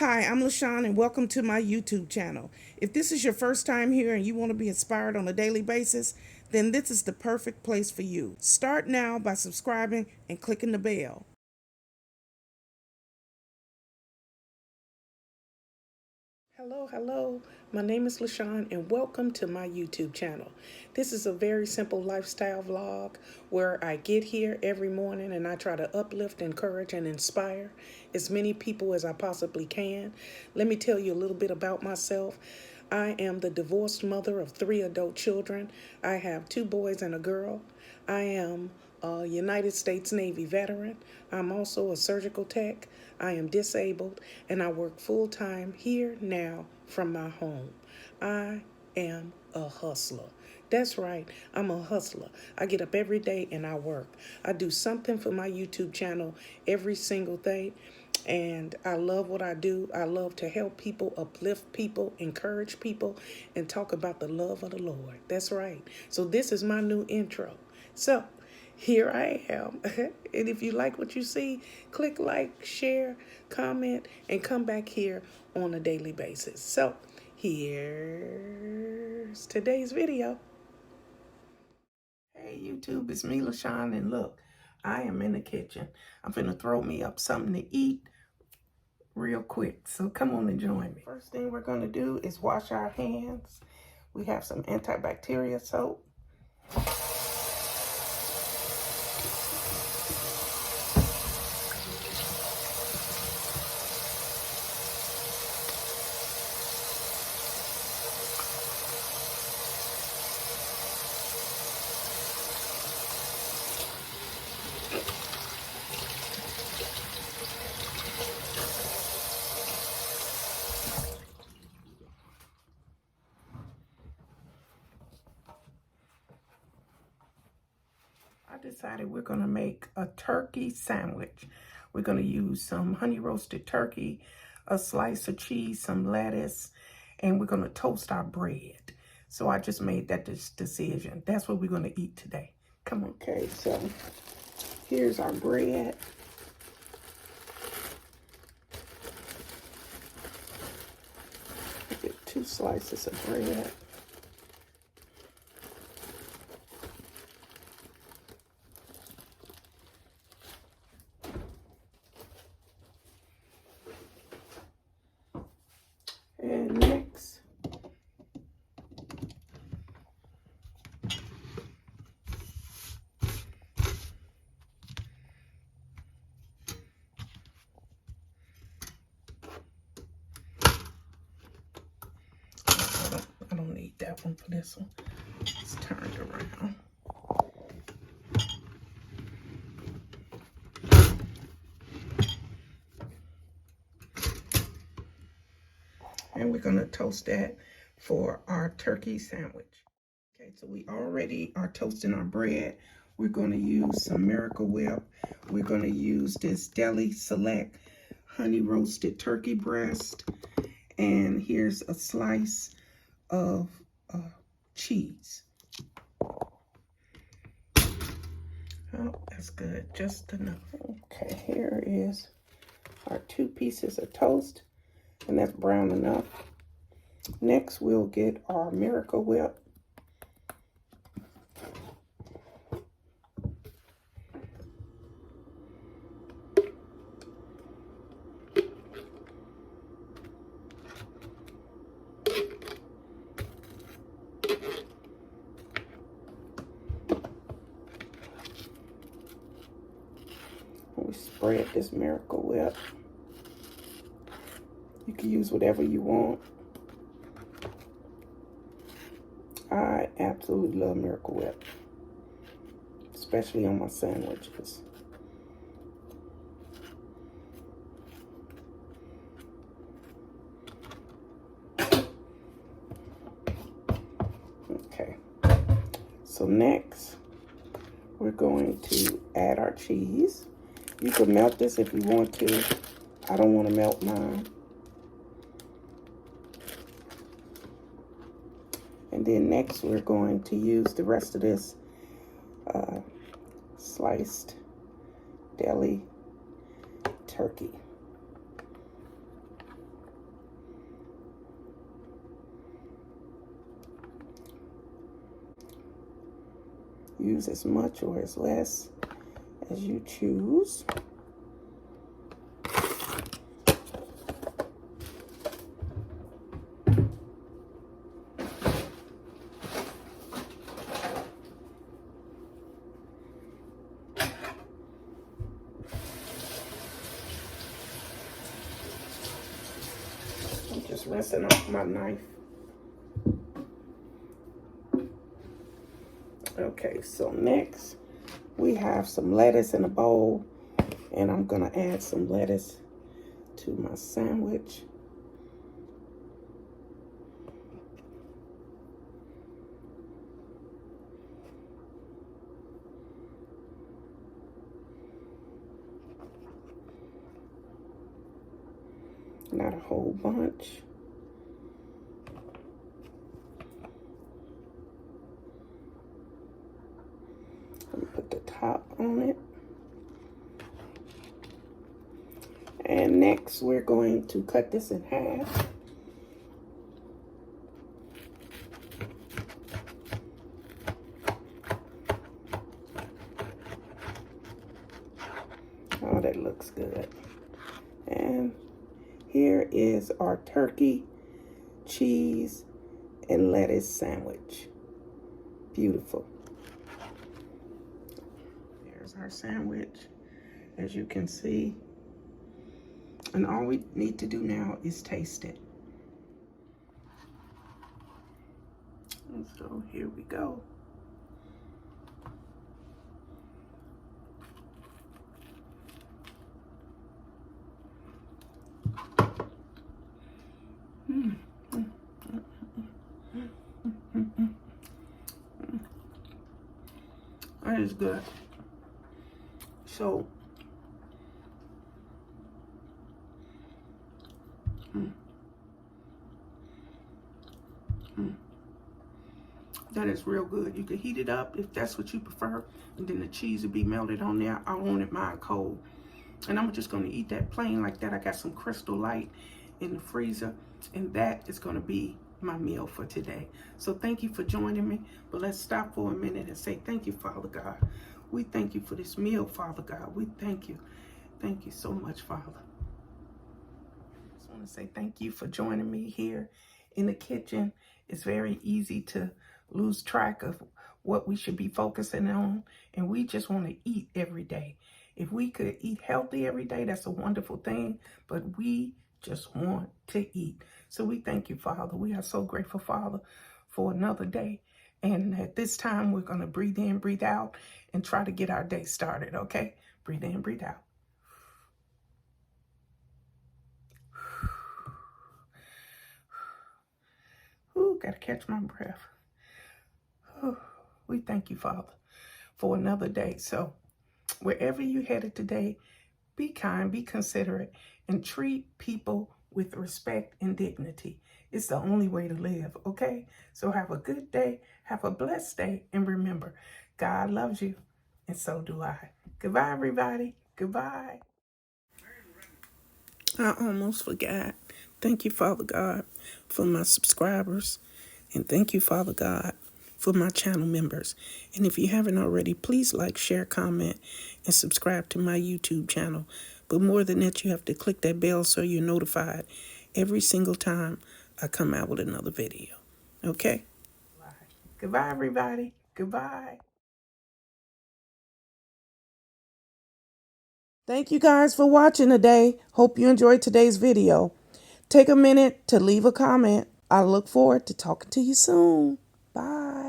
Hi, I'm LaShawn and welcome to my YouTube channel. If this is your first time here and you want to be inspired on a daily basis, then this is the perfect place for you. Start now by subscribing and clicking the bell. Hello. My name is LaShawn and welcome to my YouTube channel. This is a very simple lifestyle vlog where I get here every morning and I try to uplift, encourage, and inspire as many people as I possibly can. Let me tell you a little bit about myself. I am the divorced mother of 3 adult children. I have 2 boys and a girl. I am a United States Navy veteran. I'm also a surgical tech. I am disabled and I work full time here now from my home. I am a hustler. That's right, I'm a hustler. I get up every day and I work. I do something for my YouTube channel every single day. And I love what I do. I love to help people, uplift people, encourage people, and talk about the love of the Lord. That's right. So this is my new intro. So here I am. And if you like what you see, click like, share, comment, and come back here on a daily basis. So here's today's video. Hey YouTube, it's me, LaShawn, and look, I am in the kitchen. I'm finna throw me up something to eat real quick. So come on and join me. First thing we're gonna do is wash our hands. We have some antibacterial soap. I decided we're gonna make a turkey sandwich. We're gonna use some honey roasted turkey, a slice of cheese, some lettuce, and we're gonna toast our bread. So I just made that decision. That's what we're gonna eat today. Come on. Okay, so here's our bread. Get 2 slices of bread. And next, I don't need that one for this one. It's turned around. And we're gonna toast that for our turkey sandwich. Okay, so we already are toasting our bread. We're gonna use some Miracle Whip. We're gonna use this Deli Select honey roasted turkey breast. And here's a slice of cheese. Oh, that's good, just enough. Okay, here is our 2 pieces of toast, and that's brown enough. Next, we'll get our Miracle Whip. We spread this Miracle Whip. You can use whatever you want. I absolutely love Miracle Whip, especially on my sandwiches. Okay, so next we're going to add our cheese. You can melt this if you want to. I don't want to melt mine. And then next we're going to use the rest of this sliced deli turkey. use as much or as less as you choose. I'm just rinsing off my knife. Okay, so next we have some lettuce in a bowl, and I'm gonna add some lettuce to my sandwich. Not a whole bunch. Let me put the top on it. And next we're going to cut this in half. Oh, that looks good. And here is our turkey, cheese, and lettuce sandwich. Beautiful. There's our sandwich, as you can see. And all we need to do now is taste it. And so here we go. That is good. So, that is real good. You can heat it up if that's what you prefer, and then the cheese will be melted on there. I wanted mine cold. And I'm just gonna eat that plain like that. I got some Crystal Light in the freezer, and that is gonna be my meal for today. So thank you for joining me, but let's stop for a minute and say thank you, Father God. We thank you for this meal, Father God. We thank you. Thank you so much, Father. I just want to say thank you for joining me here in the kitchen. It's very easy to lose track of what we should be focusing on, and we just want to eat every day. If we could eat healthy every day, that's a wonderful thing, but we just want to eat. So we thank you, Father. We are so grateful, Father, for another day. And at this time, we're going to breathe in, breathe out, and try to get our day started, okay? Breathe in, breathe out. Ooh, got to catch my breath. Ooh, we thank you, Father, for another day. So wherever you headed today, be kind, be considerate, and treat people with respect and dignity. It's the only way to live, okay? So have a good day, have a blessed day, and remember, God loves you, and so do I. Goodbye, everybody. Goodbye. I almost forgot. Thank you, Father God, for my subscribers. And thank you, Father God, for my channel members. And if you haven't already, please like, share, comment, and subscribe to my YouTube channel. But more than that, you have to click that bell so you're notified every single time I come out with another video. Okay? Bye. Goodbye, everybody. Goodbye. Thank you guys for watching today. Hope you enjoyed today's video. Take a minute to leave a comment. I look forward to talking to you soon. Bye.